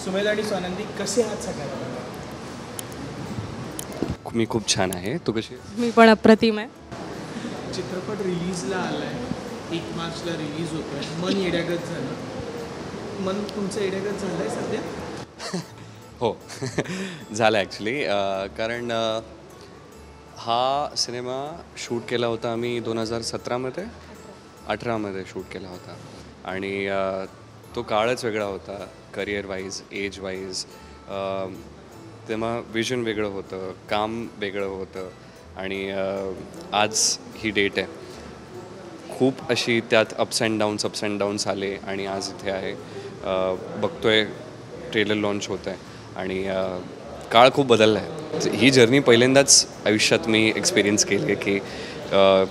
सुमेध आणि स्वानंदी कसे आहात सगळ्यांना? मी खूप छान आहे. तू कशी आहेस? मी पण अप्रतिम आहे. चित्रपट रिलीजला आलाय, 1 मार्चला रिलीज होतोय. मन येड्यागत झालं. मन तुमचं येड्यागत झालंय सध्या? हो झालं ॲक्च्युली. कारण हा सिनेमा शूट केला होता आम्ही 2017मध्ये 18मध्ये शूट केला होता आणि तो काळच वेगळा होता. Career wise, age wise. तेव्हा विजन वेगळं होतं, काम वेगळं होतं आणि आज ही डेट आहे. खूप अशी त्यात अप्स अँड डाऊन्स आले आणि आज इथे आहे. बघतोय ट्रेलर लॉन्च होत आहे आणि काळ खूप बदलला आहे. ही जर्नी पहिल्यांदाच आयुष्यात मी एक्सपिरियन्स केली आहे की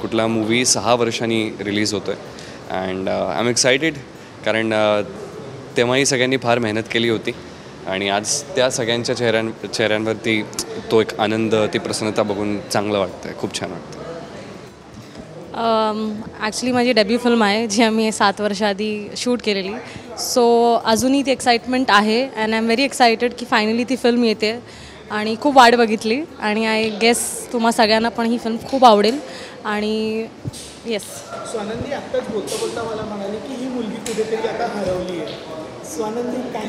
कुठला मूवी 6 वर्षांनी रिलीज होतो आहे अँड आय एम एक्सायटेड. कारण तेव्हाही सगळ्यांनी फार मेहनत केली होती आणि आज त्या सगळ्यांच्या चेहऱ्यांवरती तो एक आनंद, ती प्रसन्नता बघून चांगलं वाटतं आहे. खूप छान वाटतं. ॲक्च्युली माझी डेब्यू फिल्म आहे जी आम्ही 7 वर्षाआधी शूट केलेली. सो अजूनही ती एक्साइटमेंट आहे and I am very excited की फायनली ती फिल्म येते आणि खूप वाट बघितली आणि आय गेस तुम्हा सगळ्यांना पण ही फिल्म खूप आवडेल आणि येस. स्वानंदी आत्ताच बोलता मला म्हणाली की ही मुलगी कुठेतरी आता हरवली आहे. स्वानंदी काय?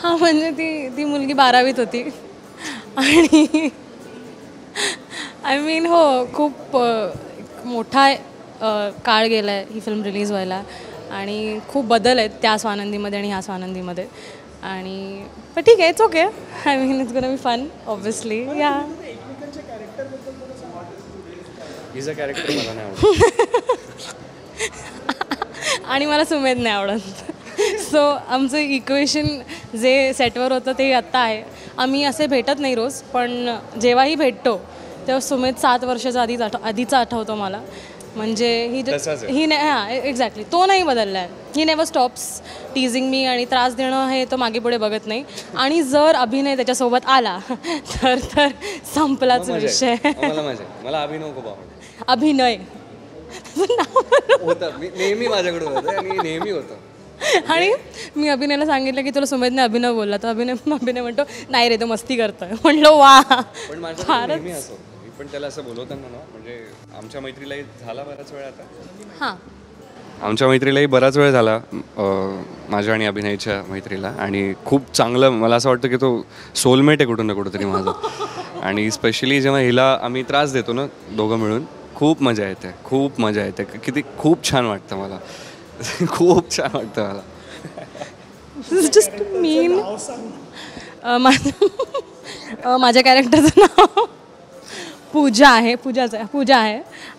हां, म्हणजे ती मुलगी 12वीत होती आणि आय मीन हो, खूप मोठा काळ गेला आहे ही फिल्म रिलीज व्हायला आणि खूप बदल आहेत त्या स्वानंदीमध्ये आणि ह्या स्वानंदीमध्ये आणि पण ठीक आहे, it's okay. I mean it's gonna be fun obviously. या हिचं कॅरेक्टर मला नाही आवडत आणि मला सुमेध नाही आवडत. सो आमचं इक्वेशन जे सेटवर होतं ते आत्ता आहे. आम्ही असे भेटत नाही रोज, पण जेव्हाही भेटतो तेव्हा सुमेध 7 वर्षाचा आधीचा आठवतो मला. म्हणजे ही नाही, हां एक्झॅक्टली, तो नाही बदलला आहे. ही नेवर स्टॉप्स टीजिंग मी आणि त्रास देणं हे तो मागे पुढे बघत नाही. आणि जर अभिनय त्याच्यासोबत आला तर संपलाच विषय. मला अभिनय खूप आवडतो. अभिनय होतं, नेहमी माझ्याकडे होतं आणि नेहमी होतं. आणि मी अभिनयला सांगितलं की तुला सुमेधने अभिनय बोलला, तर अभिनय म्हणतो नाही रे, तो मस्ती करतोय. म्हणलो वा, पण माझ्या नेहमी असं मी पण त्याला असं बोलवताना ना, म्हणजे आमच्या मैत्रीलाही झाला बराच वेळ आता. हां, आमच्या मैत्रीलाही बराच वेळ झाला, माझ्या आणि अभिनयच्या मैत्रीला, आणि खूप चांगलं मला असं वाटतं की तो सोलमेट आहे कुठं ना कुठंतरी माझा. आणि स्पेशली जेव्हा हिला आम्ही त्रास देतो ना दोघं मिळून, खूप मजा येते. किती खूप छान वाटतं मला. खूप छान वाटतं मला. जस्ट मीन. माझ्या कॅरेक्टरचं नाव पूजा आहे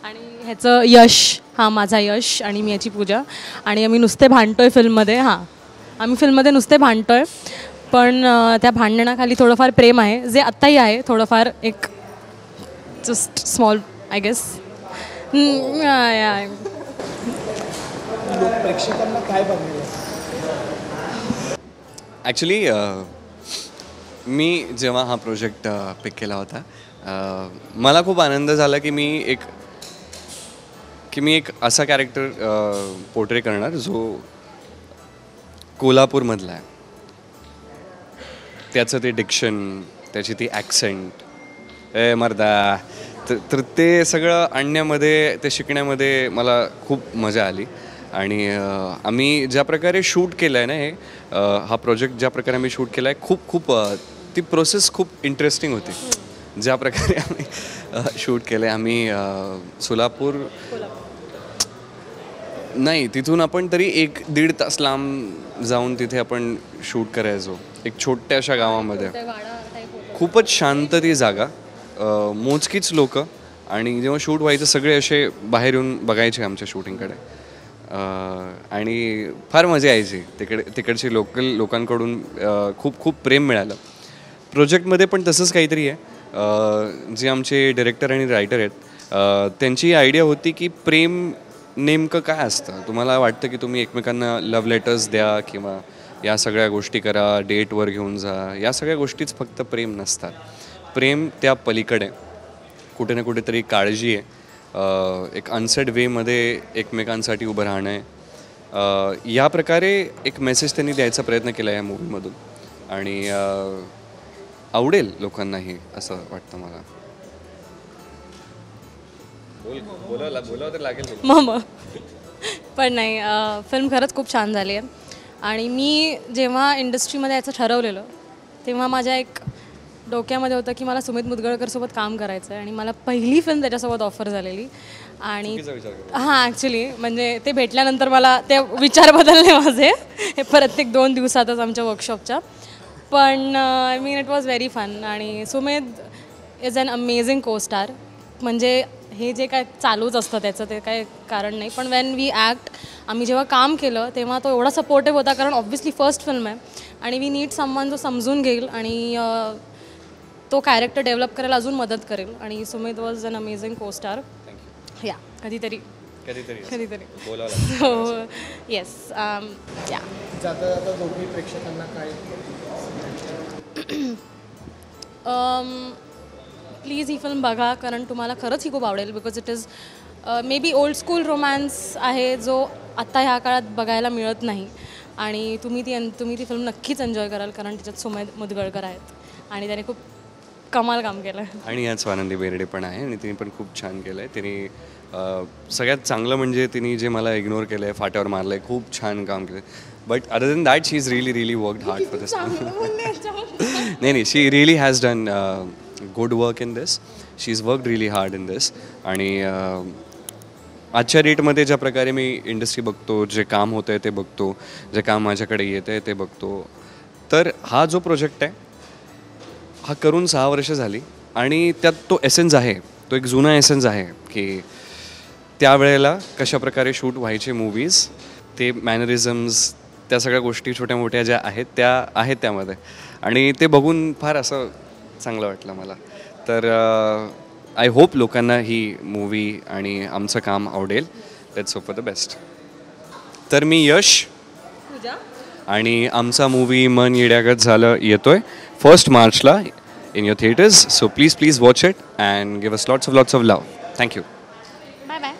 आणि ह्याचं यश. हा माझा यश आणि मी याची पूजा. आणि आम्ही नुसते भांडतोय फिल्ममध्ये. आम्ही फिल्ममध्ये नुसते भांडतोय, पण त्या भांडणाखाली थोडंफार प्रेम आहे, जे आत्ताही आहे थोडंफार, एक जस्ट स्मॉल आय गेस. प्रेक्षकांना काय बघायला? ॲक्च्युली मी जेव्हा हा प्रोजेक्ट पिक केला होता, मला खूप आनंद झाला की मी एक असा कॅरेक्टर पोर्ट्रे करणार जो कोल्हापूरमधला आहे. त्याचं ते डिक्शन, त्याची ती ॲक्सेंट मर्दा, तर ते सगळं आणण्यामध्ये, ते शिकण्यामध्ये मला खूप मजा आली. आणि आम्ही ज्या प्रकारे शूट केलं आहे ना, हा प्रोजेक्ट ज्या प्रकारे आम्ही शूट केला आहे, खूप ती प्रोसेस खूप इंटरेस्टिंग होती. ज्या प्रकारे आम्ही शूट केलं आहे, आम्ही सोलापूर नाही, तिथून आपण तरी 1-1.5 तास लांब जाऊन तिथे आपण शूट करायचो, एक छोट्याशा गावामध्ये. खूपच शांत ती जागा, मोजकीच लोकं, आणि जेव्हा शूट व्हायचं सगळे असे बाहेर येऊन बघायचे आमच्या शूटिंगकडे. आणि फार मजा यायची तिकडची लोकांकडून. खूप प्रेम मिळालं. प्रोजेक्टमध्ये पण तसंच काहीतरी आहे. जे आमचे डिरेक्टर आणि रायटर आहेत, त्यांची आयडिया होती की प्रेम नेमकं काय असतं. तुम्हाला वाटतं की तुम्ही एकमेकांना लव्ह लेटर्स द्या किंवा या सगळ्या गोष्टी करा, डेटवर घेऊन जा, या सगळ्या गोष्टीच फक्त प्रेम नसतात. प्रेम त्या पलीकडे कुठे ना कुठेतरी काळजी आहे, एक अनसेड वेमध्ये एकमेकांसाठी उभं राहणं आहे, या प्रकारे एक मेसेज त्यांनी द्यायचा प्रयत्न केला या मूवीमधून आणि आवडेल लोकांनाही असं वाटतं मला. बोलावं तर लागेल मग पण नाही, फिल्म खरंच खूप छान झाली आहे. आणि मी जेव्हा इंडस्ट्रीमध्ये याचं ठरवलेलं तेव्हा माझ्या एक डोक्यामध्ये होतं की मला सुमित मुदगळकरसोबत काम करायचं आहे आणि मला पहिली फिल्म त्याच्यासोबत ऑफर झालेली. आणि हां, ॲक्च्युली म्हणजे ते भेटल्यानंतर मला ते विचार बदलले माझे हे प्रत्येक 2 दिवसातच आमच्या वर्कशॉपच्या. पण I mean it was very fun. आणि Sumedh is an amazing co star. म्हणजे हे जे काय चालूच असतं त्याचं ते काय कारण नाही, पण वेन वी ॲक्ट आम्ही जेव्हा काम केलं तेव्हा तो एवढा सपोर्टिव्ह होता, कारण ऑब्व्हियसली फर्स्ट फिल्म आहे आणि वी नीड समवन जो समजून घेईल आणि तो कॅरेक्टर डेव्हलप करायला अजून मदत करेल. आणि Sumit was an amazing co star. या कधीतरी सो येस या जाता जाता दोघी प्रेक्षकांना काय प्लीज ही फिल्म बघा, कारण तुम्हाला खरंच ही खूप आवडेल. Because it is may be old school romance आहे जो आत्ता ह्या काळात बघायला मिळत नाही. आणि तुम्ही ती फिल्म नक्कीच एन्जॉय कराल, कारण त्याच्यात सुमेध मुदगळकर आहेत आणि त्याने खूप कमाल काम केलं आहे. आणि याच स्वानंदी बेर्डे पण आहे आणि तिने पण खूप छान केलं आहे. तिने सगळ्यात चांगलं म्हणजे तिने जे मला इग्नोर केलं आहे, फाट्यावर मारलं आहे, खूप छान काम केलं आहे. But other than that she is really worked hard for this. नाही, she really has done good work in this. She is worked really hard in this. आणि आजच्या डेटमध्ये ज्या प्रकारे मी इंडस्ट्री बघतो, जे काम होतं आहे ते बघतो, जे काम माझ्याकडे येतं आहे ते बघतो, तर हा जो प्रोजेक्ट आहे हा करून 6 वर्ष झाली आणि त्यात तो एसेन्स आहे, तो एक जुना एसेन्स आहे की त्यावेळेला कशाप्रकारे शूट व्हायचे मूवीज, ते मॅनरिझम्स, त्या सगळ्या गोष्टी छोट्या मोठ्या ज्या आहेत त्या आहेत त्यामध्ये. आणि ते बघून फार असं चांगलं वाटलं मला. तर आय होप लोकांना ही मूवी आणि आमचं काम आवडेल. Let's hope for the best. तर मी यश आणि आमचा मूवी मन येड्यागत झालं येतोय 1 मार्चला in your theaters. So please watch it and give us lots of love. Thank you. Bye bye.